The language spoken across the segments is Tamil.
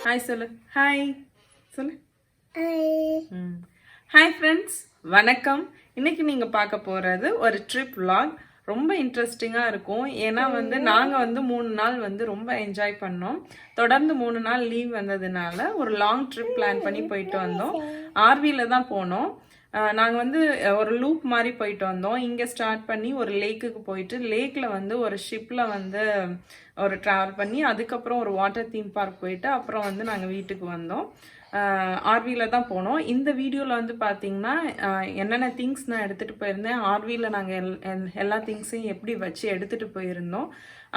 ஹாய் சொல்லு. ஹாய் சொல்லு. ஹாய். ஹாய் ஃப்ரெண்ட்ஸ், வணக்கம். இன்னைக்கு நீங்கள் பார்க்க போகிறது ஒரு ட்ரிப் vlog. ரொம்ப இன்ட்ரெஸ்டிங்காக இருக்கும். ஏன்னா நாங்கள் 3 நாள் ரொம்ப என்ஜாய் பண்ணோம். தொடர்ந்து 3 நாள் லீவ் வந்ததுனால ஒரு லாங் ட்ரிப் பிளான் பண்ணி போயிட்டு வந்தோம். ஆர்வியில் தான் போனோம். நாங்கள் ஒரு லூப் மாதிரி போயிட்டு வந்தோம். இங்கே ஸ்டார்ட் பண்ணி ஒரு லேக்குக்கு போயிட்டு லேக்கில் ஒரு ஷிப்பில் ஒரு ட்ராவல் பண்ணி அதுக்கப்புறம் ஒரு வாட்டர் தீம் பார்க் போயிட்டு அப்புறம் நாங்கள் வீட்டுக்கு வந்தோம். ஆர்வியில் தான் போனோம். இந்த வீடியோவில் பார்த்தீங்கன்னா என்னென்ன திங்ஸ் நான் எடுத்துகிட்டு போயிருந்தேன், ஆர்வியில் நாங்கள் எல்லா திங்ஸையும் எப்படி வச்சு எடுத்துகிட்டு போயிருந்தோம்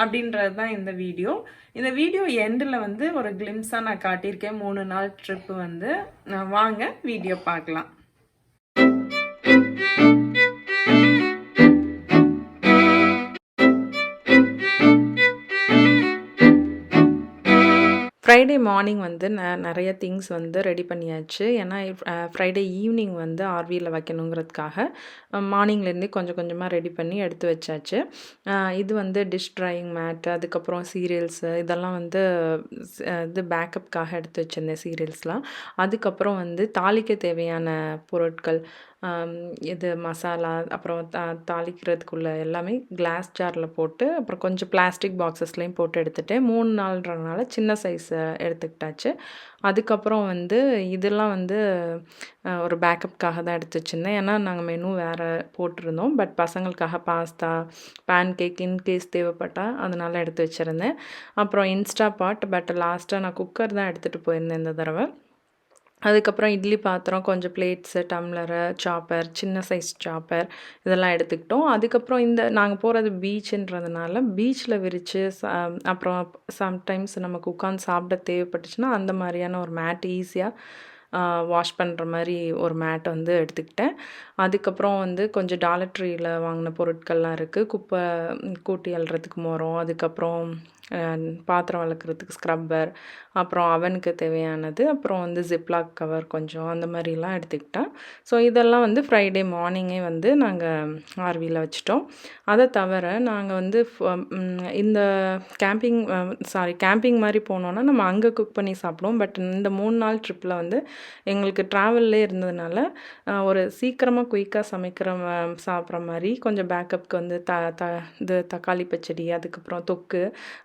அப்படின்றது தான் இந்த வீடியோ. இந்த வீடியோ எண்டில் ஒரு கிளிம்ஸாக நான் காட்டியிருக்கேன் 3 நாள் ட்ரிப்பு. வாங்க வீடியோ பார்க்கலாம். ஃப்ரைடே மார்னிங் நிறைய திங்ஸ் ரெடி பண்ணியாச்சு. ஏன்னா ஃப்ரைடே ஈவினிங் ஆர்வியில் வைக்கணுங்கிறதுக்காக மார்னிங்லேருந்தே கொஞ்சம் கொஞ்சமாக ரெடி பண்ணி எடுத்து வச்சாச்சு. இது டிஷ் ட்ரையிங் மேட், அதுக்கப்புறம் சீரியல்ஸு இதெல்லாம் இது பேக்கப்புக்காக எடுத்து வச்சுருந்தேன் சீரியல்ஸ்லாம். அதுக்கப்புறம் தாளிக்க தேவையான பொருட்கள், இது மசாலா, அப்புறம் தாளிக்கிறதுக்குள்ள எல்லாமே கிளாஸ் ஜாரில் போட்டு அப்புறம் கொஞ்சம் பிளாஸ்டிக் பாக்ஸஸ்லேயும் போட்டு எடுத்துகிட்டேன். 3 நாள்ன்றனால சின்ன சைஸ் எடுத்துக்கிட்டாச்சு. அதுக்கப்புறம் இதெல்லாம் ஒரு பேக்கப்புக்காக தான் எடுத்து வச்சுருந்தேன். ஏன்னா நாங்கள் மெனு வேறு போட்டிருந்தோம். பட் பசங்களுக்காக பாஸ்தா, பேன் கேக் இன்கேஸ் தேவைப்பட்டால் அதனால் எடுத்து வச்சுருந்தேன். அப்புறம் இன்ஸ்டா பாட், பட் லாஸ்ட்டாக நான் குக்கர் தான் எடுத்துகிட்டு போயிருந்தேன் இந்த தடவை. அதுக்கப்புறம் இட்லி பாத்திரம், கொஞ்சம் பிளேட்ஸு, டம்ளரு, சாப்பர், சின்ன சைஸ் சாப்பர் இதெல்லாம் எடுத்துக்கிட்டோம். அதுக்கப்புறம் நாங்கள் போகிறது பீச்சுன்றதுனால பீச்சில் விரித்து அப்புறம் சம்டைம்ஸ் நமக்கு உட்காந்து சாப்பிட தேவைப்பட்டுச்சுன்னா அந்த மாதிரியான ஒரு மேட் ஈஸியாக வாஷ் பண்ணுற மாதிரி ஒரு மேட் எடுத்துக்கிட்டேன். அதுக்கப்புறம் கொஞ்சம் டாலர் ட்ரீயில் வாங்கின பொருட்கள்லாம் இருக்குது. குப்பை கூட்டி அள்ளுறதுக்கு மரம், அதுக்கப்புறம் பாத்திரம் வளர்க்குறதுக்கு ஸ்க்ரப்பர், அப்புறம் அவனுக்கு தேவையானது, அப்புறம் ஜிப்லாக் கவர் கொஞ்சம் அந்த மாதிரிலாம் எடுத்துக்கிட்டேன். ஸோ இதெல்லாம் ஃப்ரைடே மார்னிங்கே நாங்கள் ஆர்வியில் வச்சுட்டோம். அதை தவிர நாங்கள் இந்த கேம்பிங் மாதிரி போனோன்னா நம்ம அங்கே குக் பண்ணி சாப்பிடுவோம். பட் இந்த 3 நாள் ட்ரிப்பில் எங்களுக்கு ட்ராவல்லே இருந்ததுனால ஒரு சீக்கிரமாக குயிக்காக சாப்பிட்ற மாதிரி கொஞ்சம் பேக்கப்புக்கு இது தக்காளி பச்சடி, அதுக்கப்புறம் தொக்கு,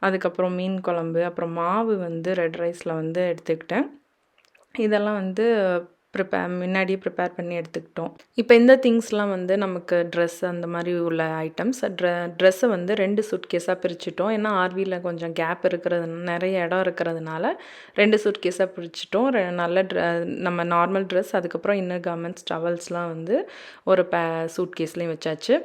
அதுக்கப்புறம் மீன் குழம்பு, அப்புறம் மாவு ரெட் ரைஸில் எடுத்துக்கிட்டேன். இதெல்லாம் முன்னாடியே ப்ரிப்பேர் பண்ணி எடுத்துக்கிட்டோம். இப்போ இந்த திங்ஸ்லாம் நமக்கு ட்ரெஸ் அந்த மாதிரி உள்ள ஐட்டம்ஸ். ட்ரெஸ்ஸை 2 சூட்கேஸாக பிரிச்சுட்டோம். ஏன்னா ஆர்வியில் கொஞ்சம் கேப் நிறைய இடம் இருக்கிறதுனால 2 சூட்கேஸாக பிரிச்சுட்டோம். நல்ல நம்ம நார்மல் ட்ரெஸ், அதுக்கப்புறம் இன்னர் கார்மெண்ட்ஸ், டவல்ஸ்லாம் ஒரு சூட்கேஸ்லேயும் வச்சாச்சு.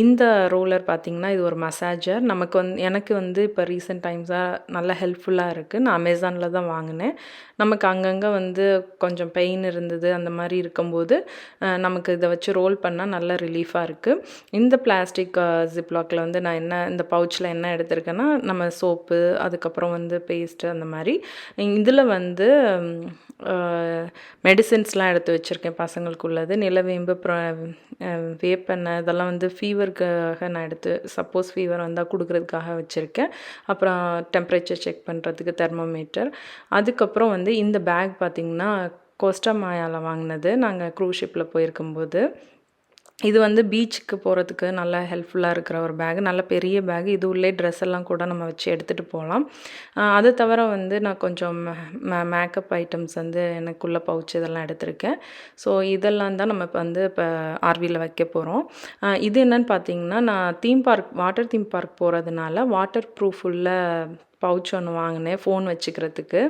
இந்த ரோலர் பார்த்திங்கன்னா இது ஒரு மசாஜர். நமக்கு எனக்கு இப்போ ரீசெண்ட் டைம்ஸாக நல்ல ஹெல்ப்ஃபுல்லாக இருக்குது. நான் அமேசானில் தான் வாங்கினேன். நமக்கு அங்கங்கே கொஞ்சம் பெயின் இருந்தது அந்த மாதிரி இருக்கும்போது நமக்கு இதை வச்சு ரோல் பண்ணால் நல்ல ரிலீஃபாக இருக்குது. இந்த பிளாஸ்டிக் ஜிப்லாக்கில் நான் இந்த பவுச்சில் என்ன எடுத்திருக்கேன்னா நம்ம சோப்பு, அதுக்கப்புறம் பேஸ்ட்டு அந்த மாதிரி. இதில் மெடிசின்ஸ்லாம் எடுத்து வச்சுருக்கேன் பசங்களுக்கு உள்ளது. நிலவேம்பு, வேப்பெண்ணெய் இதெல்லாம் ஃபீவருக்காக நான் எடுத்து சப்போஸ் ஃபீவர் வந்தால் கொடுக்குறதுக்காக வச்சுருக்கேன். அப்புறம் டெம்பரேச்சர் செக் பண்ணுறதுக்கு தெர்மோமீட்டர். அதுக்கப்புறம் இந்த பேக் பார்த்திங்கன்னா கோஸ்டா மாயாவில் வாங்கினது நாங்கள் க்ரூஸ் ஷிப்பில் போயிருக்கும்போது. இது பீச்சுக்கு போகிறதுக்கு நல்லா ஹெல்ப்ஃபுல்லாக இருக்கிற ஒரு பேக், நல்ல பெரிய பேக். இது உள்ளே ட்ரெஸ் எல்லாம் கூட நம்ம வச்சு எடுத்துகிட்டு போகலாம். அதை தவிர நான் கொஞ்சம் மேக்கப் ஐட்டம்ஸ் எனக்குள்ள பவுச் இதெல்லாம் எடுத்திருக்கேன். ஸோ இதெல்லாம் தான் நம்ம இப்போ ஆர்வியில் வைக்க போகிறோம். இது என்னென்னு பார்த்தீங்கன்னா, நான் வாட்டர் தீம் பார்க் போகிறதுனால வாட்டர் ப்ரூஃப் உள்ள பவுச் ஒன்று வாங்கினேன் ஃபோன் வச்சுக்கிறதுக்கு.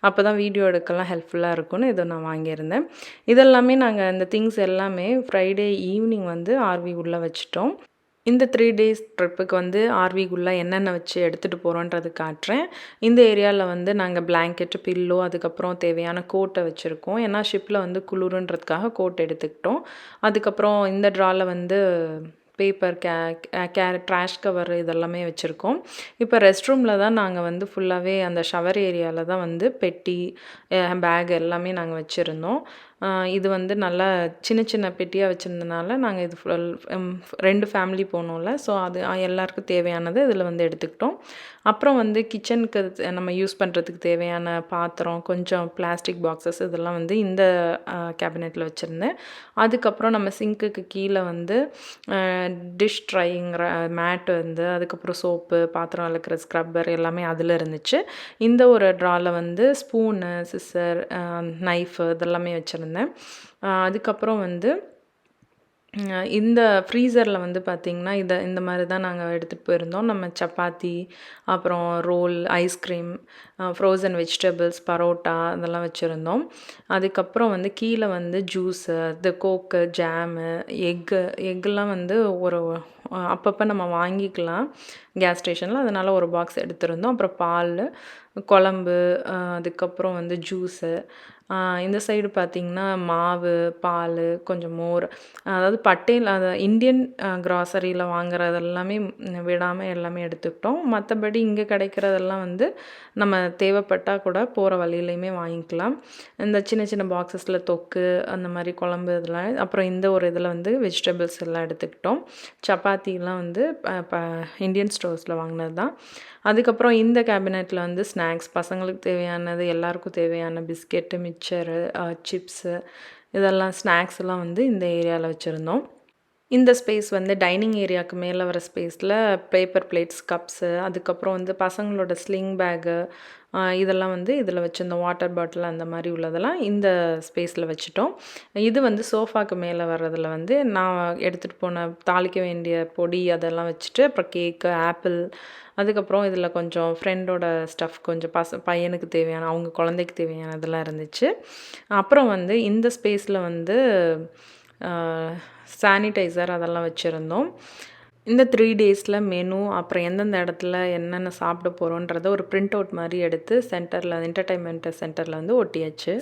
அப்போ தான் வீடியோ எடுக்கலாம் ஹெல்ப்ஃபுல்லாக இருக்கும்னு இதை நான் வாங்கியிருந்தேன். இதெல்லாமே நாங்கள் இந்த திங்ஸ் எல்லாமே ஃப்ரைடே ஈவினிங் ஆர்வி உள்ளே வச்சுட்டோம். இந்த 3 டேஸ் ட்ரிப்புக்கு ஆர்விக்குள்ளே என்னென்ன வச்சு எடுத்துகிட்டு போகிறோன்றது காட்டுறேன். இந்த ஏரியாவில் நாங்கள் பிளாங்கெட்டு, பில்லோ, அதுக்கப்புறம் தேவையான கோட்டை வச்சுருக்கோம். ஏன்னா ஷிப்பில் குளிருன்றதுக்காக கோட் எடுத்துக்கிட்டோம். அதுக்கப்புறம் இந்த ட்ராவில் பேப்பர், ட்ராஷ் கவர் இதெல்லாமே வச்சுருக்கோம். இப்போ ரெஸ்ட் ரூமில் தான் நாங்கள் ஃபுல்லாகவே அந்த ஷவர் ஏரியாவில் தான் பெட்டி, பேக் எல்லாமே நாங்கள் வச்சுருந்தோம். இது வந்து நல்லா சின்ன சின்ன பெட்டியாக வச்சுருந்தனால நாங்கள் இது 2 ஃபேமிலி போனோம்ல, ஸோ அது எல்லாருக்கும் தேவையானது இதில் வந்து எடுத்துக்கிட்டோம். அப்புறம் வந்து கிச்சனுக்கு நம்ம யூஸ் பண்ணுறதுக்கு தேவையான பாத்திரம், கொஞ்சம் பிளாஸ்டிக் பாக்ஸஸ் இதெல்லாம் வந்து இந்த கேபினெட்டில் வச்சுருந்தேன். அதுக்கப்புறம் நம்ம சிங்க்குக்கு கீழே வந்து டிஷ் ட்ரைங்கிற மேட் வந்து, அதுக்கப்புறம் சோப்பு, பாத்திரம் விளக்குற ஸ்க்ரப்பர் எல்லாமே அதில் இருந்துச்சு. இந்த ஒரு ட்ராவில் வந்து ஸ்பூனு, சிசர், நைஃபு இதெல்லாமே வச்சுருந்தேன். அதுக்கப்புறம் வந்து இந்த ஃப்ரீசரில் வந்து பார்த்திங்கன்னா, இந்த மாதிரி தான் நாங்கள் எடுத்துகிட்டு போயிருந்தோம். நம்ம சப்பாத்தி, அப்புறம் roll, ice cream, frozen vegetables, parotta இதெல்லாம் வச்சுருந்தோம். அதுக்கப்புறம் வந்து கீழே வந்து ஜூஸு, கோக்கு, ஜாமு, எக்குலாம் வந்து ஒரு அப்பப்போ நம்ம வாங்கிக்கலாம் கேஸ் ஸ்டேஷனில். அதனால் ஒரு பாக்ஸ் எடுத்திருந்தோம். அப்புறம் பால், குழம்பு, அதுக்கப்புறம் வந்து ஜூஸு. இந்த சைடு பார்த்திங்கன்னா மாவு, பால், கொஞ்சம் மோர், அதாவது பட்டேல் இந்தியன் கிராசரியில் வாங்குறது எல்லாமே விடாமல் எல்லாமே எடுத்துக்கிட்டோம். மற்றபடி இங்கே கிடைக்கிறதெல்லாம் வந்து நம்ம தேவைப்பட்டால் கூட போகிற வழியிலையுமே வாங்கிக்கலாம். இந்த சின்ன சின்ன பாக்ஸஸில் தொக்கு, அந்த மாதிரி குழம்பு இதெல்லாம், அப்புறம் இந்த ஒரு இதில் வந்து வெஜிடபிள்ஸ் எல்லாம் எடுத்துக்கிட்டோம். சப்பாத்திலாம் வந்து இந்தியன் ஸ்டோர்ஸில் வாங்கினது தான். அதுக்கப்புறம் இந்த கேபினெட்டில் வந்து ஸ்நாக்ஸ், பசங்களுக்கு தேவையானது, எல்லாருக்கும் தேவையான பிஸ்கெட்டு, மிக்சரு, சிப்ஸு இதெல்லாம் ஸ்நாக்ஸ்லாம் வந்து இந்த ஏரியாவில் வச்சுருந்தோம். இந்த ஸ்பேஸ் வந்து டைனிங் ஏரியாவுக்கு மேலே வர ஸ்பேஸில் பேப்பர் பிளேட்ஸ், கப்ஸு, அதுக்கப்புறம் வந்து பசங்களோட ஸ்லிங் பேகு இதெல்லாம் வந்து இதில் வச்சுருந்தோம். வாட்டர் பாட்டில் அந்த மாதிரி உள்ளதெல்லாம் இந்த ஸ்பேஸில் வச்சுட்டோம். இது வந்து சோஃபாக்கு மேலே வர்றதில் வந்து நான் எடுத்துகிட்டு போன தாளிக்க வேண்டிய பொடி அதெல்லாம் வச்சுட்டு, அப்புறம் கேக்கு, ஆப்பிள், அதுக்கப்புறம் இதில் கொஞ்சம் ஃப்ரெண்டோட ஸ்டஃப், கொஞ்சம் பையனுக்கு தேவையான, அவங்க குழந்தைக்கு தேவையானதெல்லாம் இருந்துச்சு. அப்புறம் வந்து இந்த ஸ்பேஸில் வந்து சானிடைசர் அதெல்லாம் வச்சுருந்தோம். இந்த 3 டேஸில் மெனு, அப்புறம் எந்தெந்த இடத்துல என்னென்ன சாப்பிட போகிறோன்றத ஒரு பிரிண்ட் அவுட் மாதிரி எடுத்து சென்டரில், என்டர்டைன்மெண்ட் சென்டரில் வந்து ஒட்டியாச்சு.